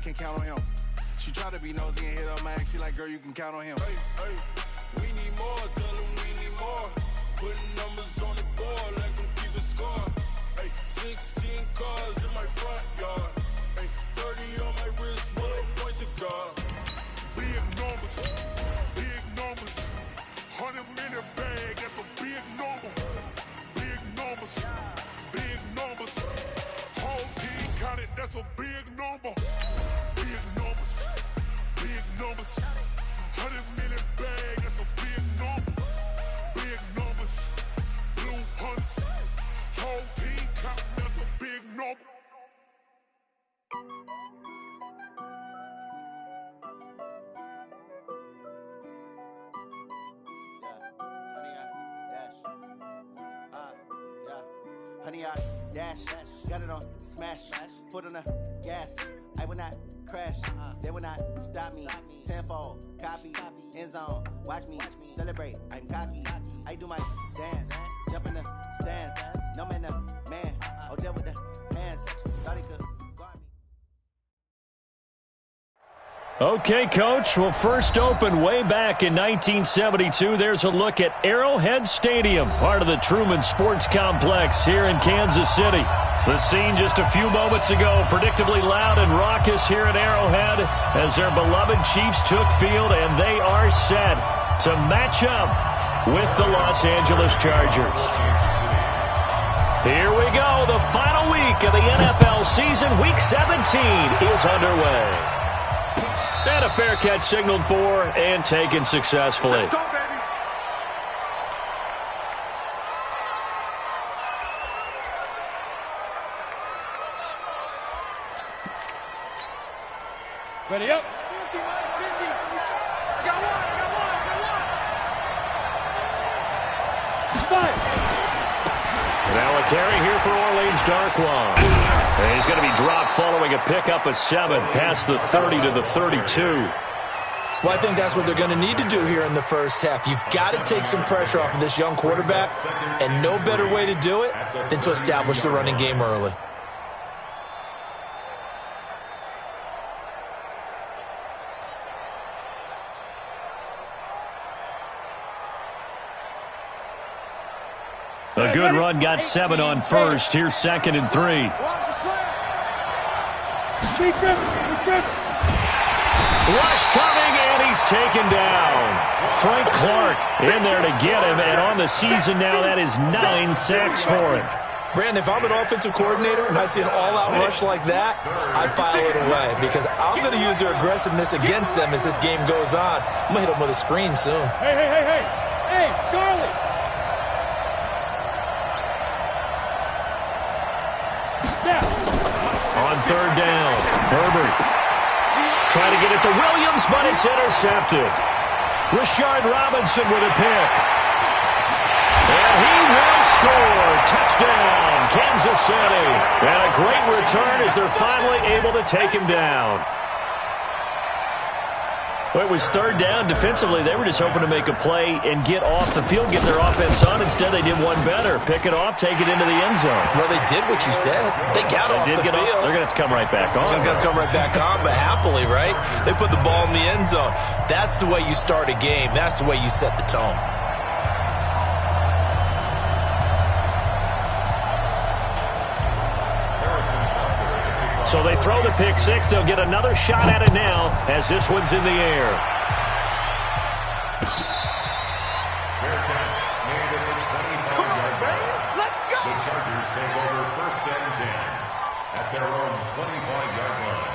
can count on him. She try to be nosy and hit up my ex. She like, girl, you can count on him. Hey, hey, we need more. Tell them we need more. Putting numbers on the board, let them keep a score. Hey, 16 cars in my front yard. Hey, 30 on my wrist, bullet point to God. Big numbers, 100 minute bag, that's a big number. Big numbers, whole team counted, that's a big number. Big numbers, 100 minute bag, that's a big number. Big numbers, blue hunts, whole team counting, that's a big number. Honey, I dash, got it on smash, foot on the gas. I will not crash, they will not stop me. Tenfold, copy, end zone, watch me celebrate. I'm cocky, I do my dance, jump in the stands. No man, man, oh, there with the hands. Thought he could guard me. Okay, Coach. Well, first opened way back in 1972. There's a look at Arrowhead Stadium, part of the Truman Sports Complex here in Kansas City. The scene just a few moments ago, predictably loud and raucous here at Arrowhead as their beloved Chiefs took field, and they are set to match up with the Los Angeles Chargers. Here we go. The final week of the NFL season. Week 17 is underway. And a fair catch signaled for and taken successfully. Let's go, baby. Ready up. 50, minus 50. I got one. Spike. Now a carry here for Orleans Darkwan. And he's going to be dropped following a pickup of 7 past the 30 to the 32. Well, I think that's what they're going to need to do here in the first half. You've got to take some pressure off of this young quarterback, and no better way to do it than to establish the running game early. A good run got 7 on first. Here's 2nd and 3. Rush coming, and he's taken down. Frank Clark in there to get him, and on the season now, that is 9 sacks for him. Brandon, if I'm an offensive coordinator and I see an all-out rush like that, I file it away because I'm going to use their aggressiveness against them as this game goes on. I'm going to hit them with a screen soon. Hey, Charlie. On 3rd down, Herbert trying to get it to Williams, but it's intercepted. Rashard Robinson with a pick. And he will score. Touchdown, Kansas City. And a great return as they're finally able to take him down. Well, it was 3rd down. Defensively, they were just hoping to make a play and get off the field, get their offense on. Instead, they did one better. Pick it off, take it into the end zone. Well, they did what you said. They got off the field. They're going to have to come right back on. They're going to come right back on, but happily, right? They put the ball in the end zone. That's the way you start a game. That's the way you set the tone. So they throw the pick 6. They'll get another shot at it now as this one's in the air. Let's go. The Chargers take over 1st and 10 at their own 25-yard line.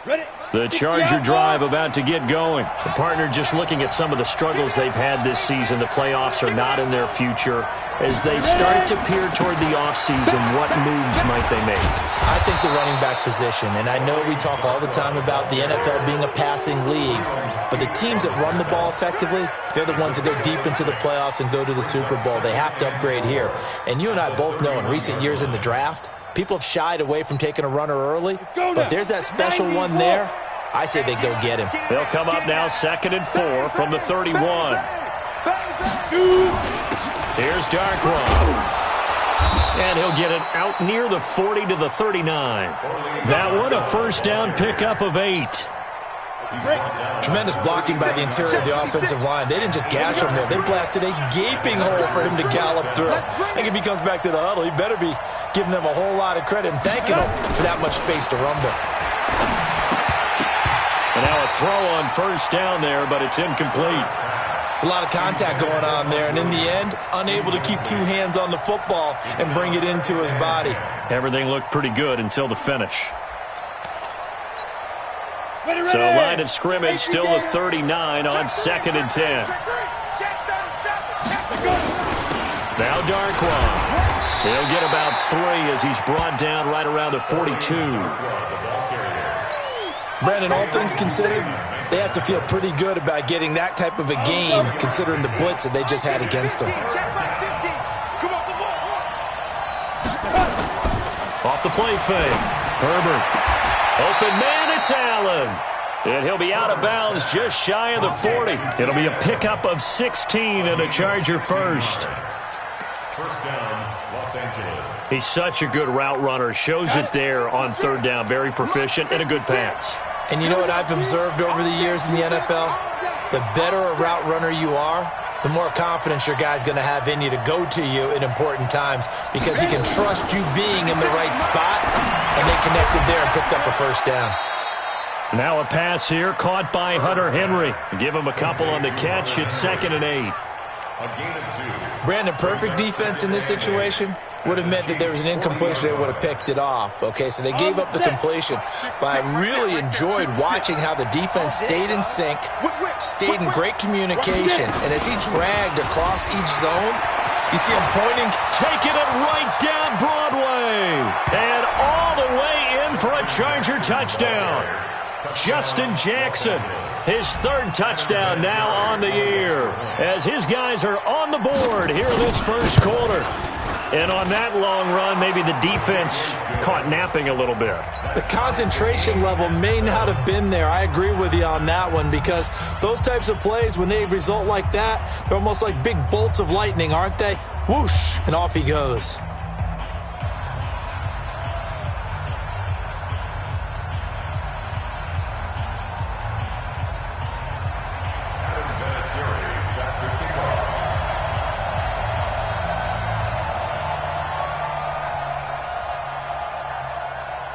Ready. The Charger drive about to get going. The partner just looking at some of the struggles they've had this season. The playoffs are not in their future. As they start to peer toward the offseason, what moves might they make? I think the running back position, and I know we talk all the time about the NFL being a passing league, but the teams that run the ball effectively, they're the ones that go deep into the playoffs and go to the Super Bowl. They have to upgrade here. And you and I both know in recent years in the draft, people have shied away from taking a runner early, but if there's that special one there, I say they go get him. They'll come up now 2nd and 4 from the 31. Here's Darkwan. And he'll get it out near the 40 to the 39. That one, a first down pickup of 8. Tremendous blocking by the interior of the offensive line. They didn't just gash him there. They blasted a gaping hole for him to gallop through. I think if he comes back to the huddle, he better be giving them a whole lot of credit and thanking them for that much space to rumble. And now a throw on first down there, but it's incomplete. It's a lot of contact going on there, and in the end, unable to keep two hands on the football and bring it into his body. Everything looked pretty good until the finish. So line of scrimmage still a 39 on 2nd and 10. Now Darkwan. He'll get about 3 as he's brought down right around the 42. Brandon, all things considered, they have to feel pretty good about getting that type of a game considering the blitz that they just had against them. Off the play fake. Herbert. Open man, it's Allen. And he'll be out of bounds just shy of the 40. It'll be a pickup of 16 and a Charger first. First down, Los Angeles. He's such a good route runner. Shows it there on 3rd down. Very proficient and a good pass. And you know what I've observed over the years in the NFL? The better a route runner you are, the more confidence your guy's going to have in you to go to you in important times because he can trust you being in the right spot, and they connected there and picked up a first down. Now a pass here caught by Hunter Henry. Give him a couple on the catch. It's 2nd and 8. A gain of 2. Brandon, perfect defense in this situation would have meant that there was an incompletion. They would have picked it off. Okay, so they gave up the completion. But I really enjoyed watching how the defense stayed in sync, stayed in great communication. And as he dragged across each zone, you see him pointing. Taking it right down Broadway. And all the way in for a Charger touchdown. Justin Jackson, his 3rd touchdown now on the year, as his guys are on the board here in this first quarter. And on that long run, maybe the defense caught napping a little bit. The concentration level may not have been there. I agree with you on that one because those types of plays, when they result like that, they're almost like big bolts of lightning, aren't they? Whoosh, and off he goes.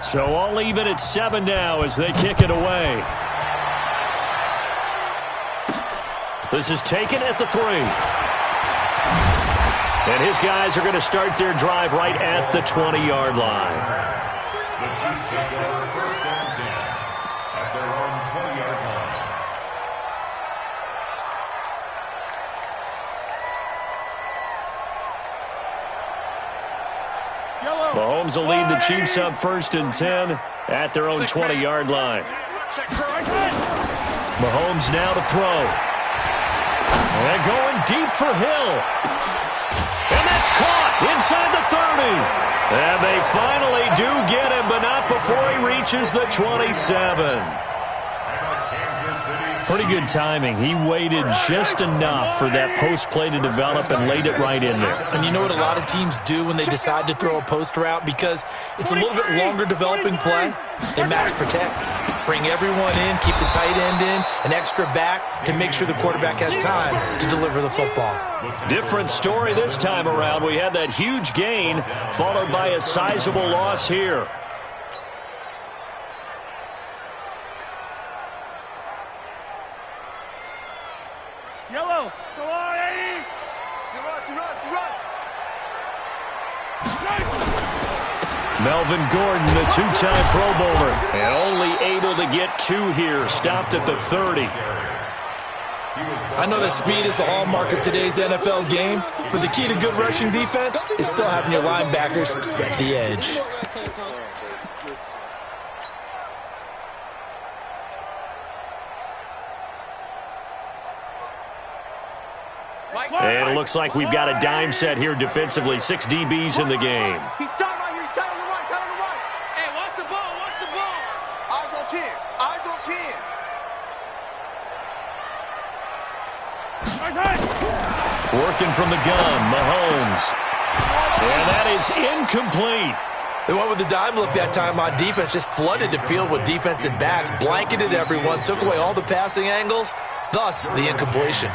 So all even at 7 now as they kick it away. This is taken at the 3. And his guys are going to start their drive right at the 20-yard line. The Chiefs take over first and 10 at their own 20-yard line. Mahomes will lead the Chiefs up 1st and 10 at their own 20-yard line. Mahomes now to throw. And going deep for Hill. And that's caught inside the 30. And they finally do get him, but not before he reaches the 27. Pretty good timing. He waited just enough for that post play to develop and laid it right in there. And you know what a lot of teams do when they decide to throw a post route? Because it's a little bit longer developing play. They max protect. Bring everyone in, keep the tight end in, an extra back to make sure the quarterback has time to deliver the football. Different story this time around. We had that huge gain followed by a sizable loss here. Yellow. Go on, 80. Run. Melvin Gordon, the 2-time Pro Bowler, and only able to get 2 here. Stopped at the 30. I know that speed is the hallmark of today's NFL game, but the key to good rushing defense is still having your linebackers set the edge. And it looks like we've got a dime set here defensively. 6 DBs in the game. He's tight right here. He's tight on the right. Hey, watch the ball. Eyes on 10. Working from the gun, Mahomes. And that is incomplete. They went with the dime look that time on defense, just flooded the field with defensive backs, blanketed everyone, took away all the passing angles, thus the incompletion.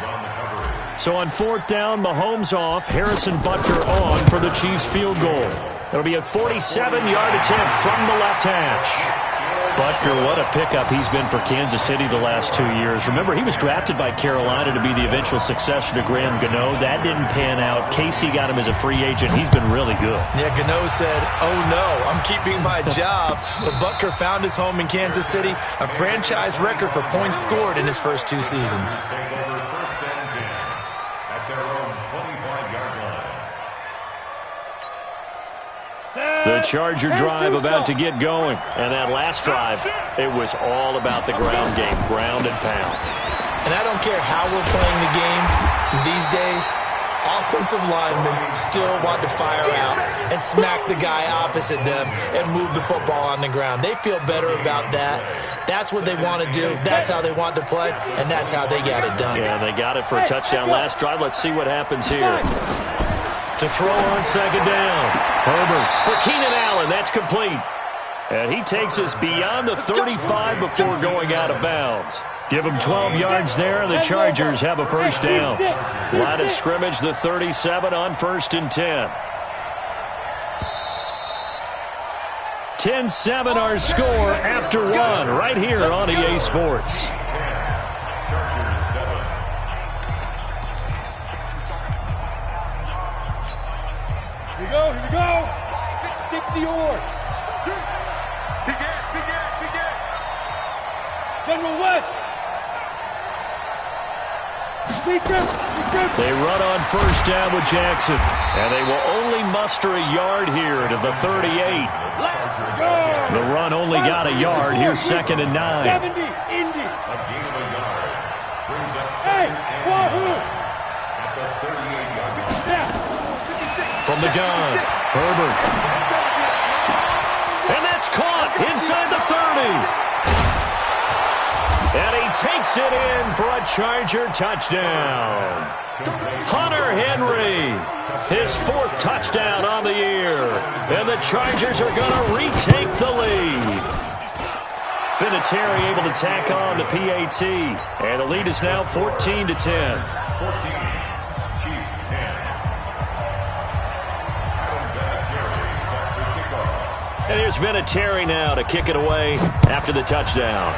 So on 4th down, Mahomes off, Harrison Butker on for the Chiefs field goal. It'll be a 47-yard attempt from the left hash. Butker, what a pickup he's been for Kansas City the last 2 years. Remember, he was drafted by Carolina to be the eventual successor to Graham Gano. That didn't pan out. Casey got him as a free agent. He's been really good. Yeah, Gano said, oh no, I'm keeping my job. But Butker found his home in Kansas City, a franchise record for points scored in his first 2 seasons. The Charger drive about to get going. And that last drive, it was all about the ground game, ground and pound. And I don't care how we're playing the game these days, offensive linemen still want to fire out and smack the guy opposite them and move the football on the ground. They feel better about that. That's what they want to do. That's how they want to play, and that's how they got it done. Yeah, they got it for a touchdown last drive. Let's see what happens here. To throw on 2nd down. Herbert for Keenan Allen. That's complete. And he takes us beyond the 35 before going out of bounds. Give him 12 yards there, and the Chargers have a first down. Line of scrimmage, the 37 on 1st and 10. 10-7 our score after 1 right here on EA Sports. Here we go. 60 yards. General West. They run on 1st down with Jackson, and they will only muster a yard here to the 38. The run only got a yard. Here's 2nd and 9. 70, Indy. A gain of a yard brings up 2nd Hey, and Wahoo! 9 at the 38-yard line. Yeah. From the gun, Herbert. And that's caught inside the 30. And he takes it in for a Charger touchdown. Hunter Henry, his 4th touchdown on the year. And the Chargers are going to retake the lead. Vinatieri able to tack on the PAT. And the lead is now 14-10. 14, Chiefs 10. And here's Vinatieri now to kick it away after the touchdown.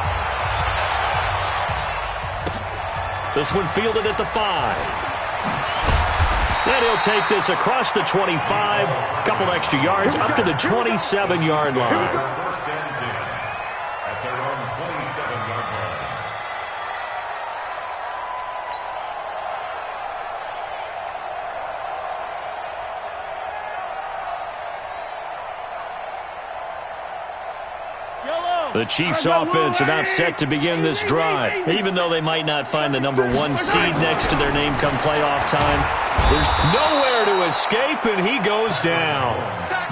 This one fielded at the 5. And he'll take this across the 25. Couple extra yards up to the 27-yard line. 1st and 10 at their own 27-yard line. The Chiefs offense about set to begin this drive. Even though they might not find the number 1 seed next to their name come playoff time, there's nowhere to escape, and he goes down.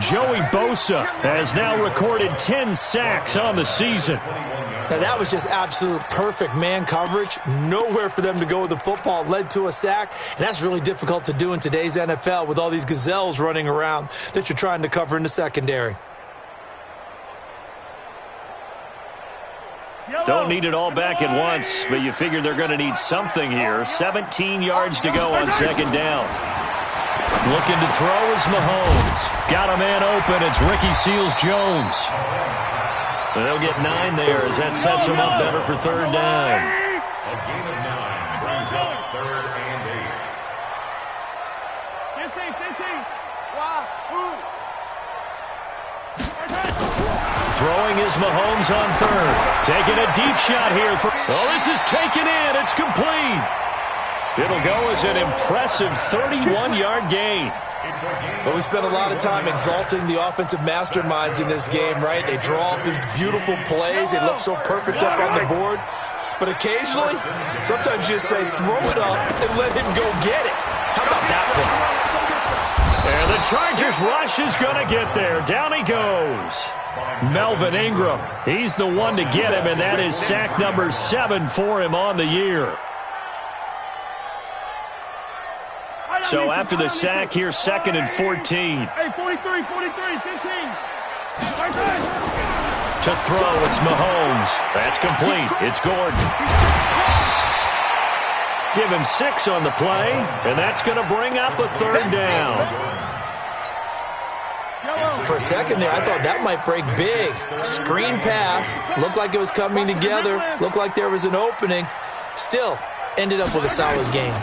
Joey Bosa has now recorded 10 sacks on the season. Now, that was just absolute perfect man coverage. Nowhere for them to go with the football. Led to a sack, and that's really difficult to do in today's NFL with all these gazelles running around that you're trying to cover in the secondary. Don't need it all back at once, but you figure they're going to need something here. 17 yards to go on 2nd down. Looking to throw is Mahomes. Got a man open. It's Ricky Seals-Jones. They'll get 9 there as that sets them up better for 3rd down. A gain of 9 brings up 3rd and 8. Throwing is Mahomes on 3rd. Taking a deep shot here. This is taken in. It's complete. It'll go as an impressive 31-yard gain. But we spent a lot of time exalting the offensive masterminds in this game, right? They draw up these beautiful plays. They look so perfect up on the board. But occasionally, sometimes you just say, throw it up and let him go get it. How about that play? And the Chargers rush is going to get there. Down he goes. Melvin Ingram. He's the one to get him, and that is sack number 7 for him on the year. So after the sack, here's 2nd and 14. Hey, 43, 15. To throw, it's Mahomes. That's complete. It's Gordon. Give him 6 on the play, and that's going to bring up a 3rd down. For a second there, I thought that might break big. Screen pass. Looked like it was coming together. Looked like there was an opening. Still, ended up with a solid game.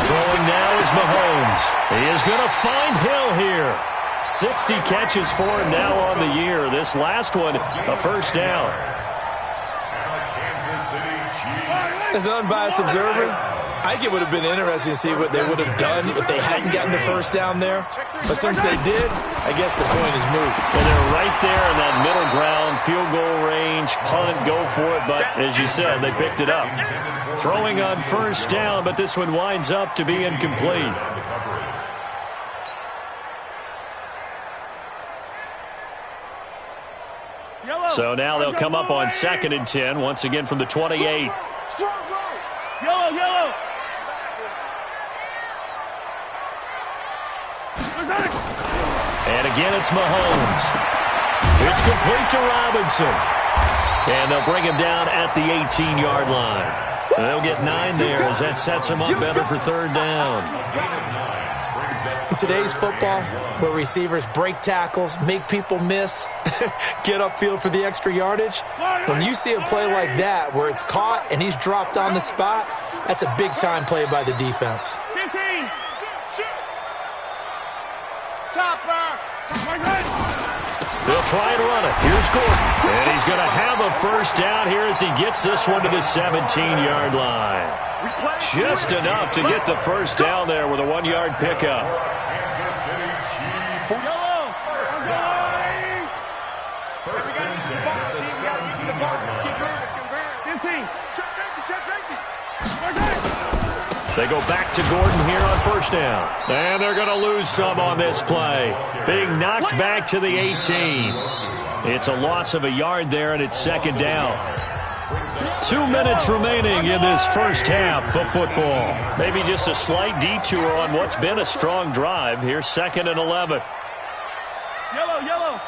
Throwing now is Mahomes. He is going to find Hill here. 60 catches for him now on the year. This last one, a 1st down. As an unbiased observer, I think it would have been interesting to see what they would have done if they hadn't gotten the 1st down there. But since they did, I guess the point is moot. Well, they're right there in that middle ground, field goal range, punt, go for it. But as you said, they picked it up. Throwing on 1st down, but this one winds up to be incomplete. So now they'll come up on 2nd and 10, once again from the 28. Yellow. And again, it's Mahomes. It's complete to Robinson. And they'll bring him down at the 18-yard line. They'll get 9 there as that sets him up better for 3rd down. In today's football, where receivers break tackles, make people miss, get upfield for the extra yardage, when you see a play like that where it's caught and he's dropped on the spot, that's a big-time play by the defense. 15. They'll try and run it. Here's Gordon. And he's going to have a 1st down here as he gets this one to the 17-yard line. Just enough to get the 1st down there with a 1-yard pickup. They go back to Gordon here on 1st down. And they're going to lose some on this play. Being knocked back to the 18. It's a loss of a yard there, and it's 2nd down. 2 minutes remaining in this 1st half of football. Maybe just a slight detour on what's been a strong drive. Here's 2nd and 11. Yellow.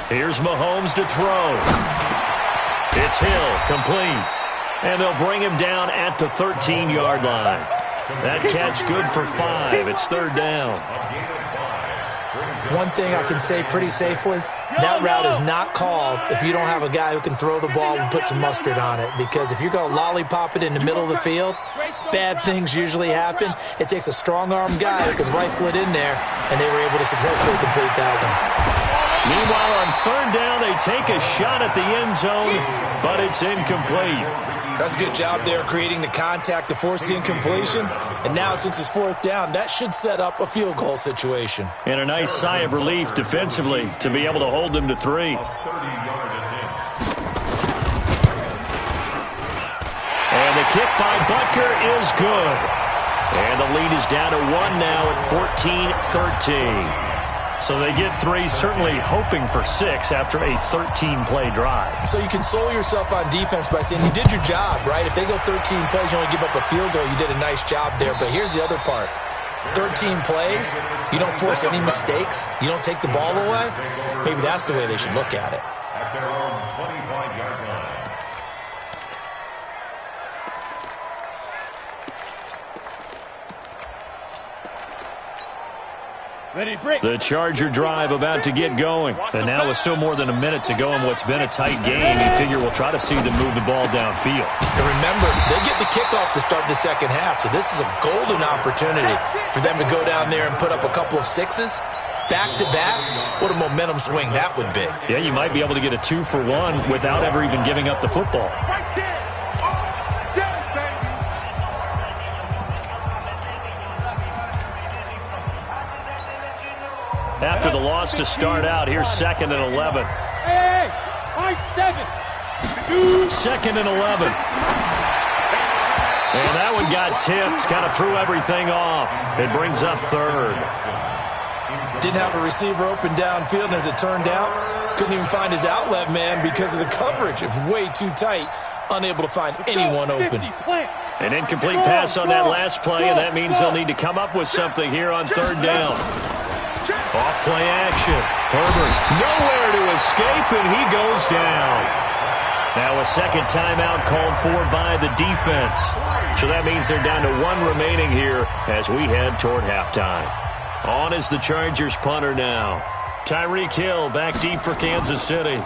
Here's Mahomes to throw. It's Hill, complete. And they'll bring him down at the 13-yard line. That catch good for 5. It's 3rd down. One thing I can say pretty safely, that route is not called if you don't have a guy who can throw the ball and put some mustard on it. Because if you're going to lollipop it in the middle of the field, bad things usually happen. It takes a strong-arm guy who can rifle it in there, and they were able to successfully complete that one. Meanwhile, on 3rd down, they take a shot at the end zone, but it's incomplete. That's a good job there creating the contact to force the incompletion. And now, since it's 4th down, that should set up a field goal situation. And a nice sigh of relief defensively to be able to hold them to 3. And the kick by Butker is good. And the lead is down to 1 now at 14-13. So they get 3, certainly hoping for 6 after a 13-play drive. So you console yourself on defense by saying you did your job, right? If they go 13 plays, you only give up a field goal, you did a nice job there. But here's the other part. 13 plays, you don't force any mistakes, you don't take the ball away. Maybe that's the way they should look at it. At their own 25-yard line. The Charger drive about to get going. And now with still more than a minute to go in what's been a tight game, you figure we'll try to see them move the ball downfield. And remember, they get the kickoff to start the 2nd half, so this is a golden opportunity for them to go down there and put up a couple of 6s. Back-to-back, what a momentum swing that would be. Yeah, you might be able to get a 2-for-1 without ever even giving up the football. After the loss to start out, here's 2nd and 11. Hey, 7. 2nd and 11. And that one got tipped, kind of threw everything off. It brings up 3rd. Didn't have a receiver open downfield, and as it turned out, Couldn't even find his outlet man because of the coverage. It's way too tight. Unable to find anyone open. An incomplete pass on that last play, and that means they'll need to come up with something here on third down. Off-play action. Herbert nowhere to escape, and he goes down. Now a second timeout called for by the defense. So that means they're down to one remaining here as we head toward halftime. On is the Chargers punter now. Tyreek Hill back deep for Kansas City.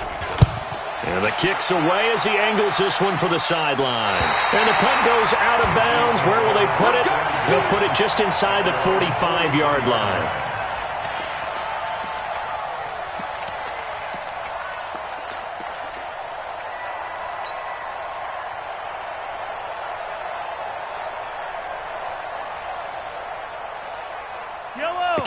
And the kick's away as he angles this one for the sideline. And the punt goes out of bounds. Where will they put it? They'll put it just inside the 45-yard line.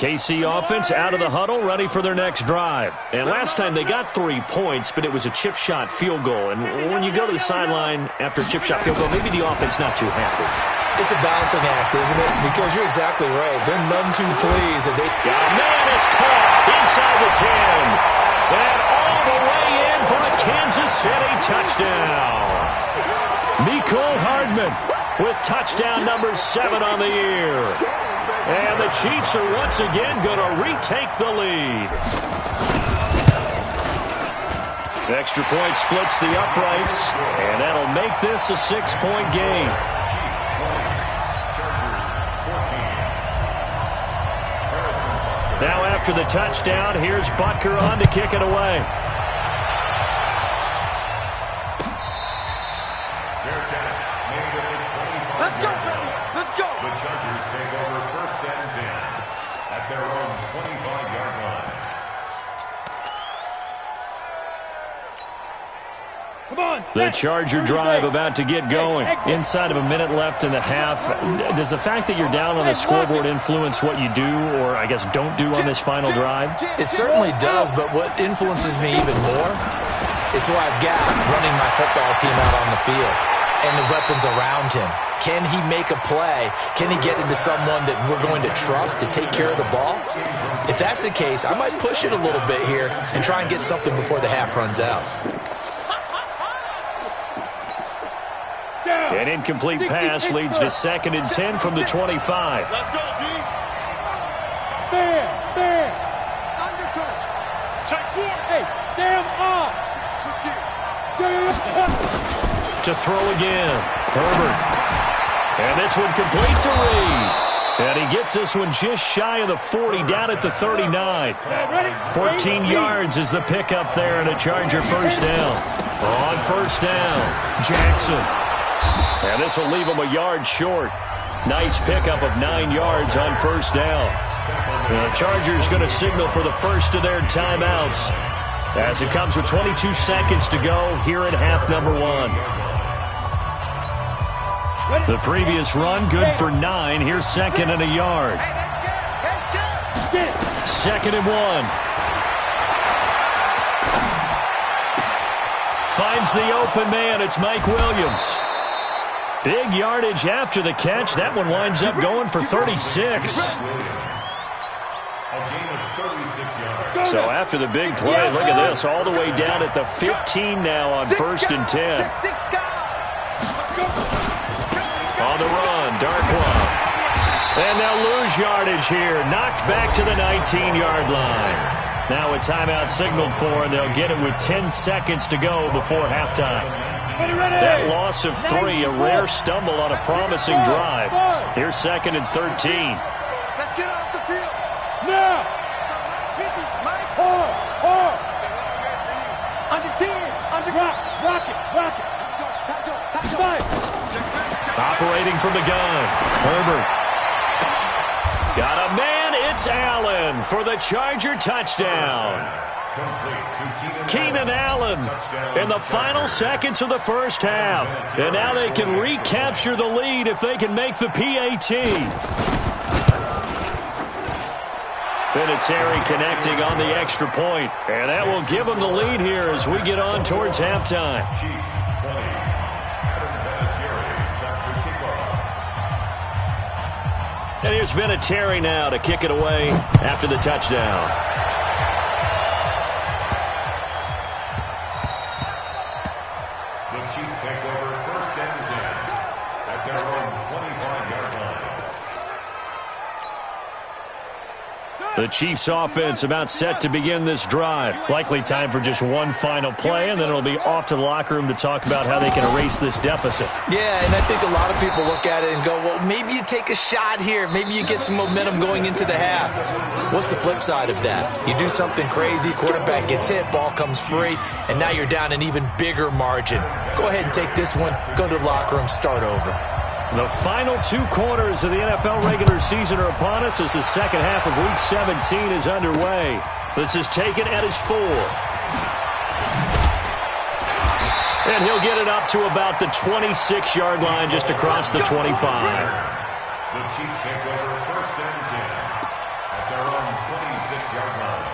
KC offense out of the huddle, ready for their next drive. And last time they got 3 points, but it was a chip shot field goal. And when you go to the sideline after a chip shot field goal, maybe the offense not too happy. It's a balancing act, isn't it? Because you're exactly right. They're none too pleased. And man, it's caught inside the 10. And all the way in for a Kansas City touchdown. Mecole Hardman with touchdown number 7 on the year. And the Chiefs are once again going to retake the lead. The extra point splits the uprights, and that'll make this a 6-point game. Now after the touchdown, here's Butker on to kick it away. Let's go, baby. Let's go. The Chargers take over first and 10 at their own 25-yard line. Come on, The Charger drive about to get going. Inside of a minute left in the half. Does the fact that you're down on the scoreboard influence what you do, or I guess don't do on this final drive? It certainly does, but what influences me even more is who I've got running my football team out on the field and the weapons around him. Can he make a play? Can he get into someone that we're going to trust to take care of the ball? If that's the case, I might push it a little bit here and try and get something before the half runs out. An incomplete pass leads to 2nd and 10 from the 25. Let's go, D. Fair. Undercut. Check 4. Hey, Sam off. To throw again. Herbert. And this one complete to Reed. And he gets this one just shy of the 40, down at the 39. 14 yards is the pickup there, and a Charger first down. On first down, Jackson. And this will leave him a yard short. Nice pickup of 9 yards on first down. The Chargers going to signal for the first of their timeouts as it comes with 22 seconds to go here in half number 1. The previous run, good for 9. Here's 2nd and a yard. 2nd and 1. Finds the open man. It's Mike Williams. Big yardage after the catch. That one winds up going for 36. So after the big play, look at this. All the way down at the 15 now on 1st and 10. On the run, Darkwa. And they'll lose yardage here. Knocked back to the 19-yard line. Now a timeout signaled for, and they'll get it with 10 seconds to go before halftime. That loss of 3, a rare stumble on a promising drive. Here's 2nd and 13. Let's get off the field. Now. Hard. Under 10. Under rock it. Operating from the gun. Herbert. Got a man. It's Allen for the Charger touchdown. Keenan Allen in the final seconds of the first half. And now they can recapture the lead if they can make the PAT. Vinatieri connecting on the extra point. And that will give them the lead here as we get on towards halftime. And here's Vinatieri now to kick it away after the touchdown. Chiefs take over 1st and 10 at their own 25-yard line. The Chiefs offense about set to begin this drive. Likely time for just one final play, and then it'll be off to the locker room to talk about how they can erase this deficit. Yeah, and I think a lot of people look at it and go, well, maybe you take a shot here. Maybe you get some momentum going into the half. What's the flip side of that? You do something crazy, quarterback gets hit, ball comes free, and now you're down an even bigger margin. Go ahead and take this one, go to the locker room, start over. The final 2 quarters of the NFL regular season are upon us as the second half of Week 17 is underway. This is taken at his 4. And he'll get it up to about the 26-yard line just across the 25. The Chiefs take over 1st and 10 at their own 26-yard line.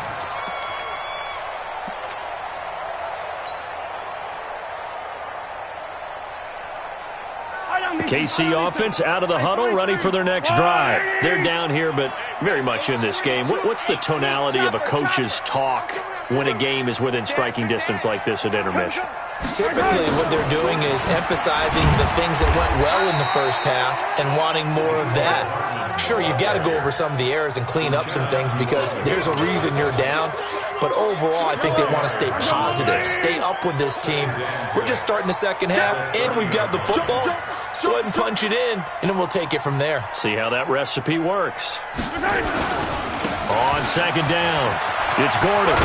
KC offense out of the huddle, ready for their next drive. They're down here, but very much in this game. What's the tonality of a coach's talk when a game is within striking distance like this at intermission? Typically, what they're doing is emphasizing the things that went well in the first half and wanting more of that. Sure, you've got to go over some of the errors and clean up some things because there's a reason you're down. But overall, I think they want to stay positive, stay up with this team. We're just starting the second half, and we've got the football. Let's go ahead and punch it in, and then we'll take it from there. See how that recipe works. On second down, it's Gordon.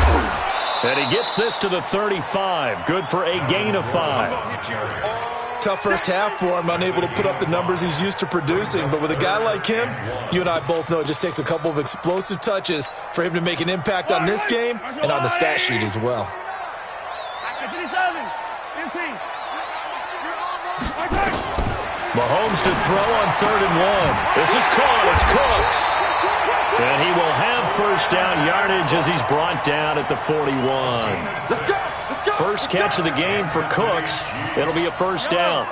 And he gets this to the 35. Good for a gain of 5. Tough first half for him, unable to put up the numbers he's used to producing. But with a guy like him, you and I both know it just takes a couple of explosive touches for him to make an impact on this game and on the stat sheet as well. Mahomes to throw on 3rd and 1. This is caught. It's Cooks. And he will have first down yardage as he's brought down at the 41. First catch of the game for Cooks. It'll be a first down.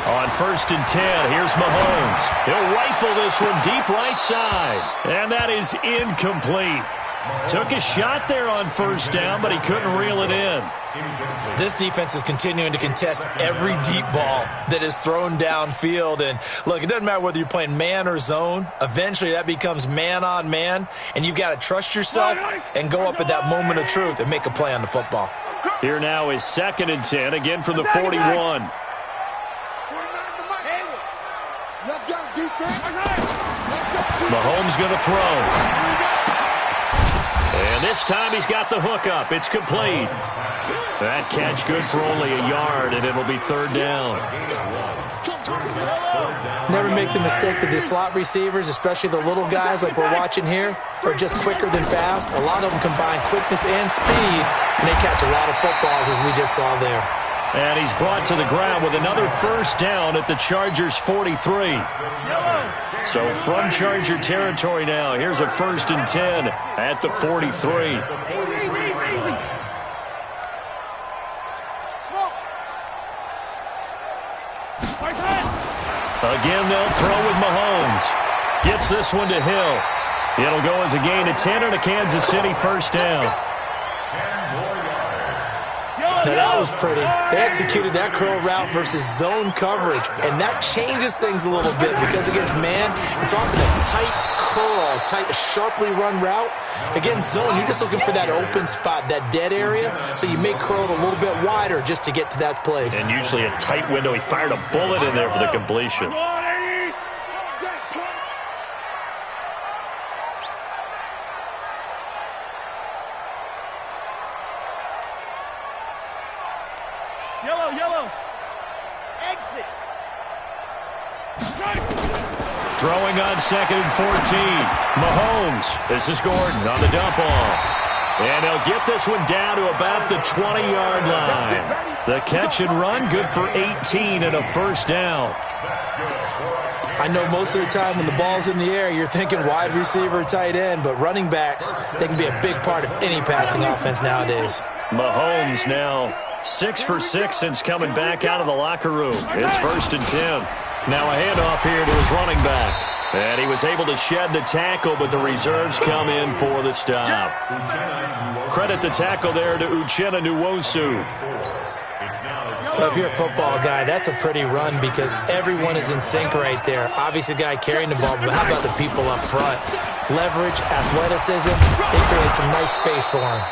On 1st and 10, here's Mahomes. He'll rifle this one deep right side. And that is incomplete. Took a shot there on first down, but he couldn't reel it in. This defense is continuing to contest every deep ball that is thrown downfield. And, look, it doesn't matter whether you're playing man or zone. Eventually that becomes man on man, and you've got to trust yourself and go up at that moment of truth and make a play on the football. Here now is 2nd and 10, again from the 41. Mahomes going to throw. And this time he's got the hook up. It's complete. That catch good for only a yard, and it'll be 3rd down. Never make the mistake that the slot receivers, especially the little guys like we're watching here, are just quicker than fast. A lot of them combine quickness and speed, and they catch a lot of footballs, as we just saw there. And he's brought to the ground with another first down at the Chargers' 43. So from Charger territory now, here's a 1st and 10 at the 43. Again, they'll throw with Mahomes. Gets this one to Hill. It'll go as a gain of 10 and a Kansas City first down. Now, that was pretty. They executed that curl route versus zone coverage, and that changes things a little bit because against man, it's often a tight curl, tight, sharply run route. Against zone, you're just looking for that open spot, that dead area, so you may curl it a little bit wider just to get to that place. And usually a tight window. He fired a bullet in there for the completion. Yellow. Exit. Throwing on 2nd and 14. Mahomes. This is Gordon on the dump off. And he'll get this one down to about the 20-yard line. The catch and run, good for 18 and a first down. I know most of the time when the ball's in the air, you're thinking wide receiver, tight end, but running backs, they can be a big part of any passing offense nowadays. Mahomes now 6 for 6 since coming back out of the locker room. It's 1st and 10. Now a handoff here to his running back. And he was able to shed the tackle, but the reserves come in for the stop. Credit the tackle there to Uchenna Nwosu. Well, if you're a football guy, that's a pretty run because everyone is in sync right there. Obviously, the guy carrying the ball, but how about the people up front? Leverage, athleticism, they create some nice space for him.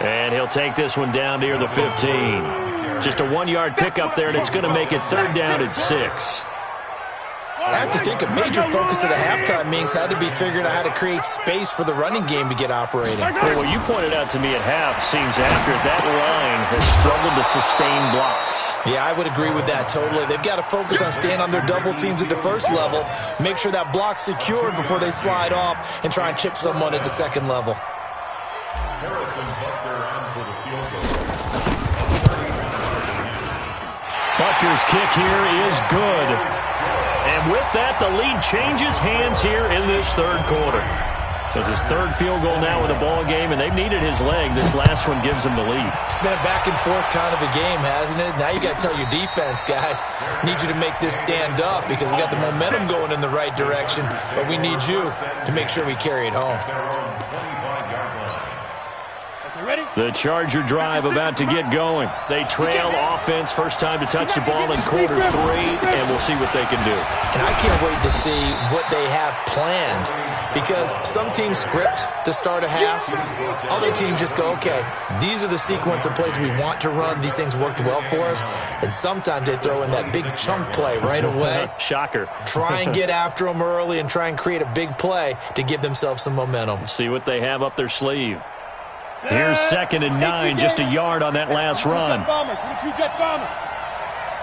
And he'll take this one down near the 15. Just a 1-yard pickup there, and it's going to make it 3rd down at 6. I have to think a major focus of the halftime meetings had to be figuring out how to create space for the running game to get operating. Well, what you pointed out to me at half seems accurate. That line has struggled to sustain blocks. Yeah, I would agree with that totally. They've got to focus on staying on their double teams at the first level, make sure that block's secured before they slide off and try and chip someone at the second level. Butker's kick here is good. And with that, the lead changes hands here in this 3rd quarter. So it's his 3rd field goal now in the ball game, and they've needed his leg. This last one gives them the lead. It's been a back-and-forth kind of a game, hasn't it? Now you got to tell your defense, guys, need you to make this stand up because we got the momentum going in the right direction, but we need you to make sure we carry it home. The Charger drive about to get going. They trail offense, first time to touch the ball in quarter 3, and we'll see what they can do. And I can't wait to see what they have planned because some teams script to start a half. Other teams just go, okay, these are the sequence of plays we want to run. These things worked well for us. And sometimes they throw in that big chunk play right away. Shocker. Try and get after them early and try and create a big play to give themselves some momentum. See what they have up their sleeve. Here's 2nd and 9, just a yard on that last run.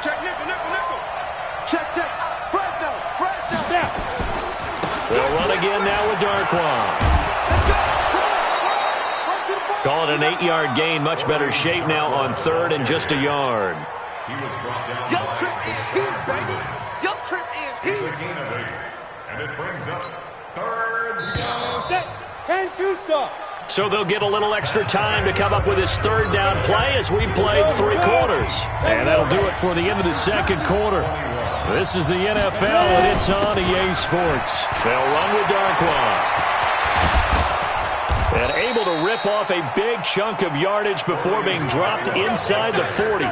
Check, nickel. Check. Fresno. They'll run again now with Darquan. Call it an 8-yard gain. Much better shape now on 3rd and just a yard. Your trip is here, baby. Your trip is here. And it brings up 3rd down. 10-2 stop. So they'll get a little extra time to come up with his 3rd down play as we've played 3 quarters. And that'll do it for the end of the 2nd quarter. This is the NFL, and it's on EA Sports. They'll run with Darquan. And able to rip off a big chunk of yardage before being dropped inside the 40.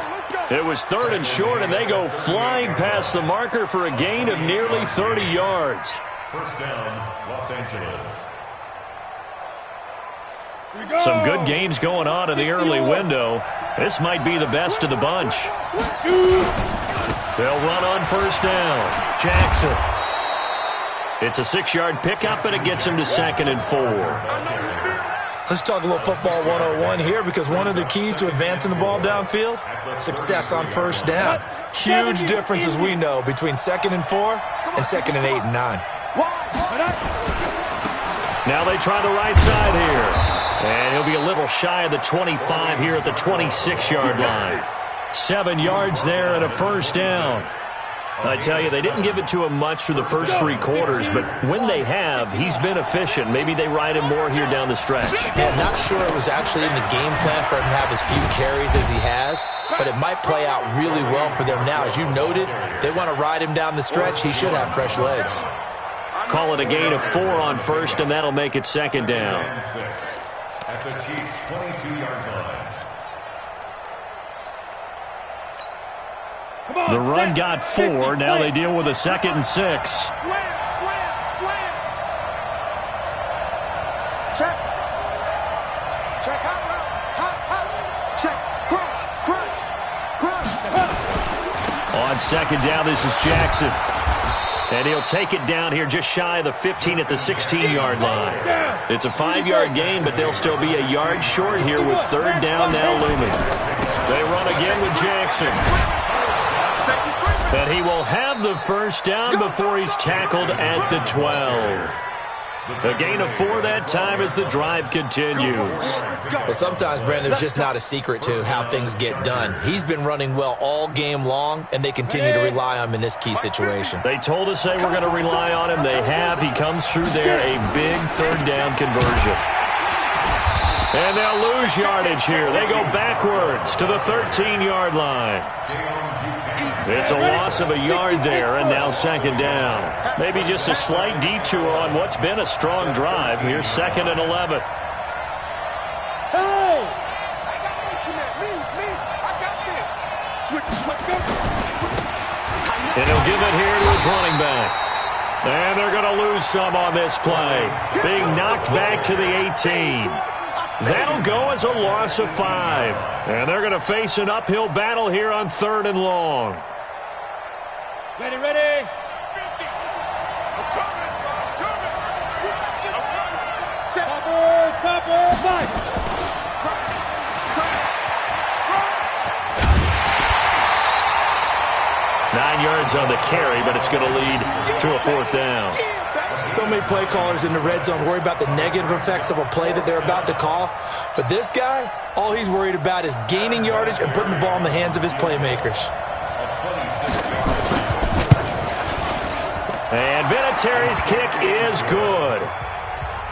It was 3rd and short, and they go flying past the marker for a gain of nearly 30 yards. First down, Los Angeles. Some good games going on in the early window. This might be the best of the bunch. They'll run on 1st down. Jackson. It's a 6-yard pickup, and it gets him to 2nd and 4. Let's talk a little football 101 here because one of the keys to advancing the ball downfield, success on 1st down. Huge difference, as we know, between 2nd and 4 and 2nd and 8 and 9. Now they try the right side here. And he'll be a little shy of the 25 here at the 26-yard line. 7 yards there and a 1st down. I tell you, they didn't give it to him much through the first 3 quarters, but when they have, he's been efficient. Maybe they ride him more here down the stretch. Yeah, not sure it was actually in the game plan for him to have as few carries as he has, but it might play out really well for them now. As you noted, if they want to ride him down the stretch, he should have fresh legs. Call it a gain of 4 on 1st, and that'll make it 2nd down. At the Chiefs' 22-yard line. The run got 4. Now they deal with a 2nd and 6. Slam. Check. Hot. Check. Crunch. On 2nd down, this is Jackson. And he'll take it down here just shy of the 15 at the 16-yard line. It's a 5-yard gain, but they'll still be a yard short here with 3rd down now looming. They run again with Jackson. But he will have the 1st down before he's tackled at the 12. A gain of 4 that time as the drive continues. Well, sometimes, Brandon, it's just not a secret to how things get done. He's been running well all game long, and they continue to rely on him in this key situation. They told us they were going to rely on him. They have. He comes through there, a big 3rd down conversion. And they'll lose yardage here. They go backwards to the 13-yard line. It's a loss of a yard there, and now second down. Maybe just a slight detour on what's been a strong drive. Here's 2nd and 11. Hey! I got this, me. I got this. Switch, go. And he'll give it here to his running back. And they're going to lose some on this play. Being knocked back to the 18. That'll go as a loss of 5. And they're going to face an uphill battle here on 3rd and long. Ready. Topper, 5. 9 yards on the carry, but it's going to lead to a 4th down. So many play callers in the red zone worry about the negative effects of a play that they're about to call. For this guy, all he's worried about is gaining yardage and putting the ball in the hands of his playmakers. And Vinatieri's kick is good.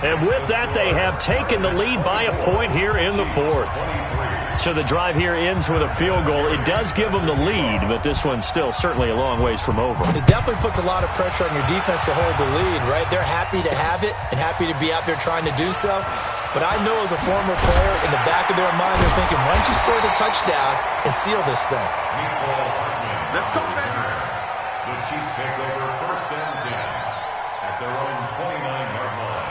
And with that, they have taken the lead by a point here in the 4th. So the drive here ends with a field goal. It does give them the lead, but this one's still certainly a long ways from over. It definitely puts a lot of pressure on your defense to hold the lead, right? They're happy to have it and happy to be out there trying to do so. But I know as a former player, in the back of their mind, they're thinking, why don't you score the touchdown and seal this thing? Let's go, baby. The Chiefs take over 1st and 10 at their own 29-yard line.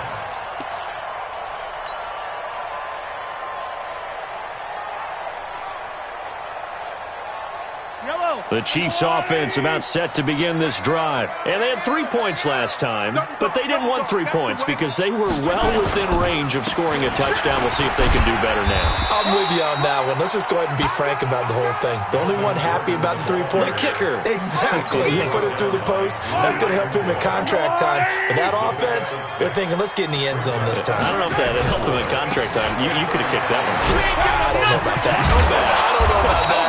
The Chiefs offense about set to begin this drive. And they had 3 points last time, but they didn't want 3 points because they were well within range of scoring a touchdown. We'll see if they can do better now. I'm with you on that one. Let's just go ahead and be frank about the whole thing. The only one happy about the 3-point. The kicker. Exactly. He put it through the post. That's going to help him in contract time. But that offense, they're thinking, let's get in the end zone this time. I don't know if that helped him in contract time. You could have kicked that one. I don't know about that. I don't know about that.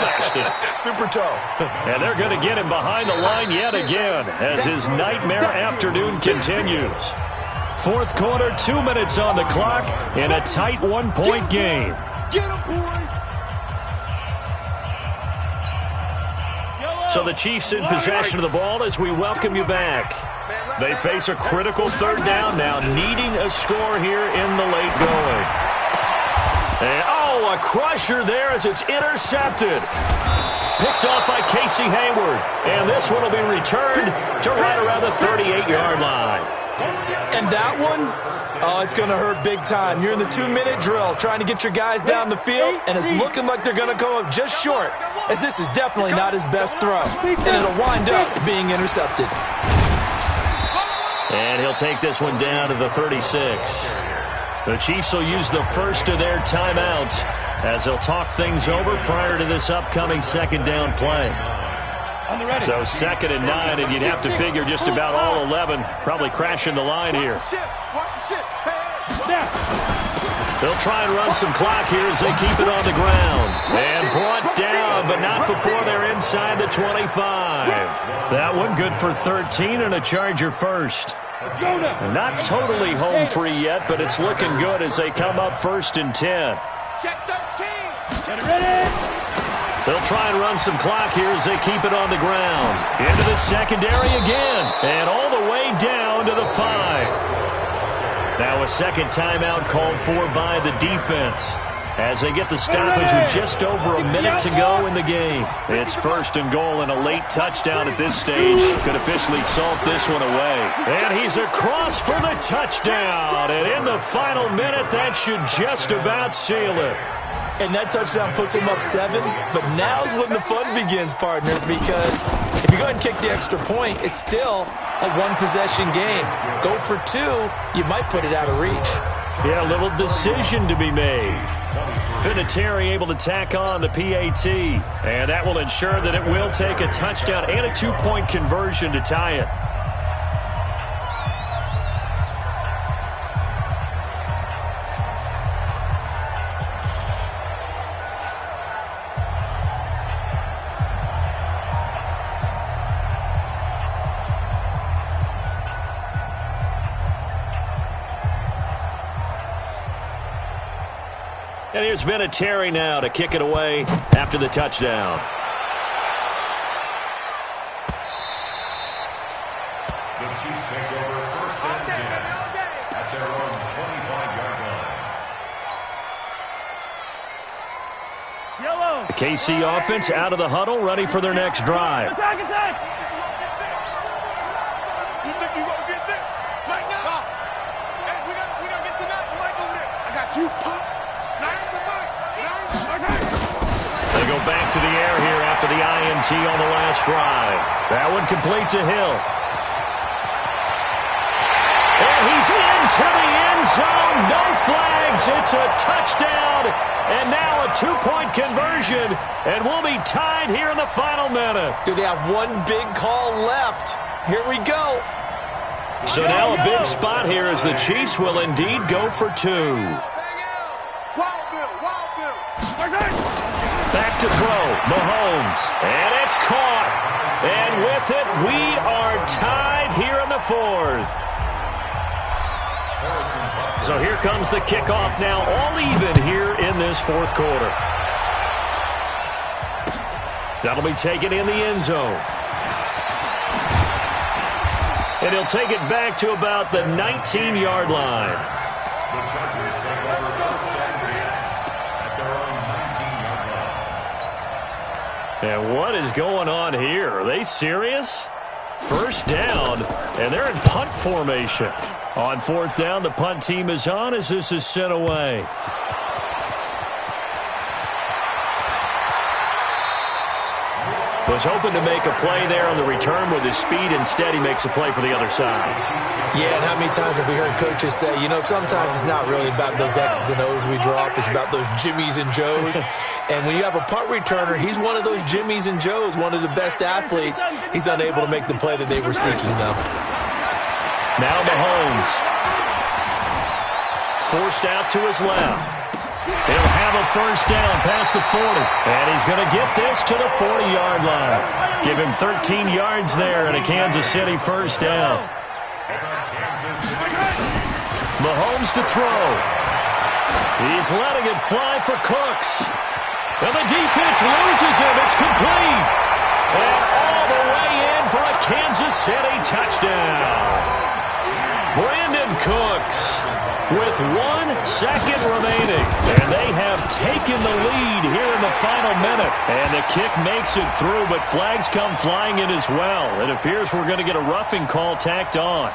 Super toe. And they're going to get him behind the line yet again as his nightmare afternoon continues. 4th quarter, 2 minutes on the clock in a tight 1-point game. So the Chiefs in possession of the ball as we welcome you back. They face a critical 3rd down now, needing a score here in the late going. And, a crusher there as it's intercepted. Picked off by Casey Hayward. And this one will be returned to right around the 38-yard line. And that one, it's going to hurt big time. You're in the 2-minute drill trying to get your guys down the field, and it's looking like they're going to go up just short, as this is definitely not his best throw. And it'll wind up being intercepted. And he'll take this one down to the 36. The Chiefs will use the first of their timeouts as they'll talk things over prior to this upcoming 2nd down play. So 2nd and 9, and you'd have to figure just about all 11 probably crashing the line here. They'll try and run some clock here as they keep it on the ground. And brought down, but not before they're inside the 25. That one good for 13 and a Charger first. Not totally home free yet, but it's looking good as they come up 1st and 10. Check 13. Get ready. They'll try and run some clock here as they keep it on the ground. Into the secondary again, and all the way down to the 5. Now a second timeout called for by the defense as they get the stoppage with just over a minute to go in the game. It's 1st and goal and a late touchdown at this stage. Could officially salt this one away. And he's across for the touchdown. And in the final minute, that should just about seal it. And that touchdown puts him up 7. But now's when the fun begins, partner, because if you go ahead and kick the extra point, it's still a 1-possession game. Go for 2, you might put it out of reach. Yeah, a little decision to be made. Vinatieri able to tack on the PAT, and that will ensure that it will take a touchdown and a 2-point conversion to tie it. And here's Vinatieri now to kick it away after the touchdown. The Chiefs take over first and 10 at their own 25-yard line. The KC offense out of the huddle, ready for their next drive. Attack, attack! You think you gonna get this? Right now? Hey, we gotta get to that mic over there. I got you, pop. They go back to the air here after the INT on the last drive. That one complete to Hill. And he's into the end zone. No flags. It's a touchdown. And now a two-point conversion. And we'll be tied here in the final minute. Do they have one big call left? Here we go. So now a big spot here as the Chiefs will indeed go for two. Back to throw, Mahomes, and it's caught. And with it, we are tied here in the fourth. So here comes the kickoff now, all even here in this fourth quarter. That'll be taken in the end zone. And he'll take it back to about the 19-yard line. The Chargers take over first and 10 at their own 19-yard line. And what is going on here? Are they serious? First down, and they're in punt formation. On fourth down, the punt team is on as this is sent away. Was hoping to make a play there on the return with his speed. Instead, he makes a play for the other side. Yeah, and how many times have we heard coaches say, you know, sometimes it's not really about those X's and O's we drop. It's about those Jimmies and Joes. And when you have a punt returner, he's one of those Jimmies and Joes, one of the best athletes. He's unable to make the play that they were seeking, though. Now Mahomes. Forced out to his left. He'll have a first down past the 40. And he's going to get this to the 40-yard line. Give him 13 yards there and a Kansas City first down. Mahomes to throw. He's letting it fly for Cooks. And the defense loses him. It's complete. And all the way in for a Kansas City touchdown. Brandon Cooks with 1 second remaining. And they have taken the lead here in the final minute. And the kick makes it through, but flags come flying in as well. It appears we're going to get a roughing call tacked on.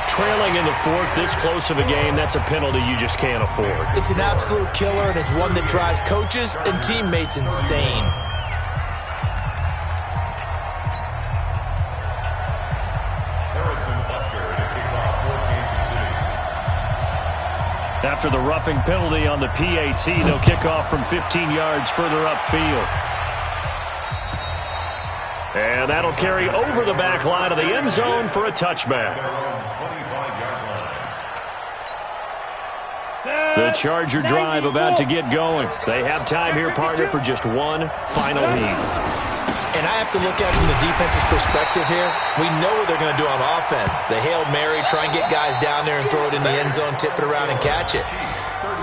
Trailing in the fourth, this close of a game, that's a penalty you just can't afford. It's an absolute killer, and it's one that drives coaches and teammates insane. After the roughing penalty on the PAT, they'll kick off from 15 yards further upfield. And that'll carry over the back line of the end zone for a touchback. The Charger drive about to get going. They have time here, partner, for just one final heat. And I have to look at it from the defense's perspective here. We know what they're going to do on offense. The Hail Mary, try and get guys down there and throw it in the end zone, tip it around and catch it.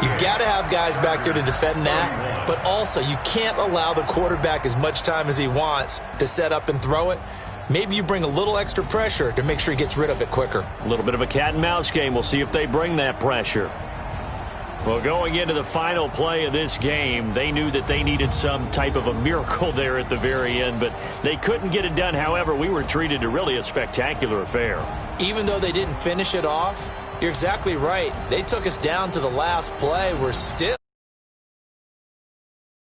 You've got to have guys back there to defend that, but also you can't allow the quarterback as much time as he wants to set up and throw it. Maybe you bring a little extra pressure to make sure he gets rid of it quicker. A little bit of a cat and mouse game. We'll see if they bring that pressure. Well, going into the final play of this game, they knew that they needed some type of a miracle there at the very end, but they couldn't get it done. However, we were treated to really a spectacular affair. Even though they didn't finish it off, you're exactly right. They took us down to the last play. We're still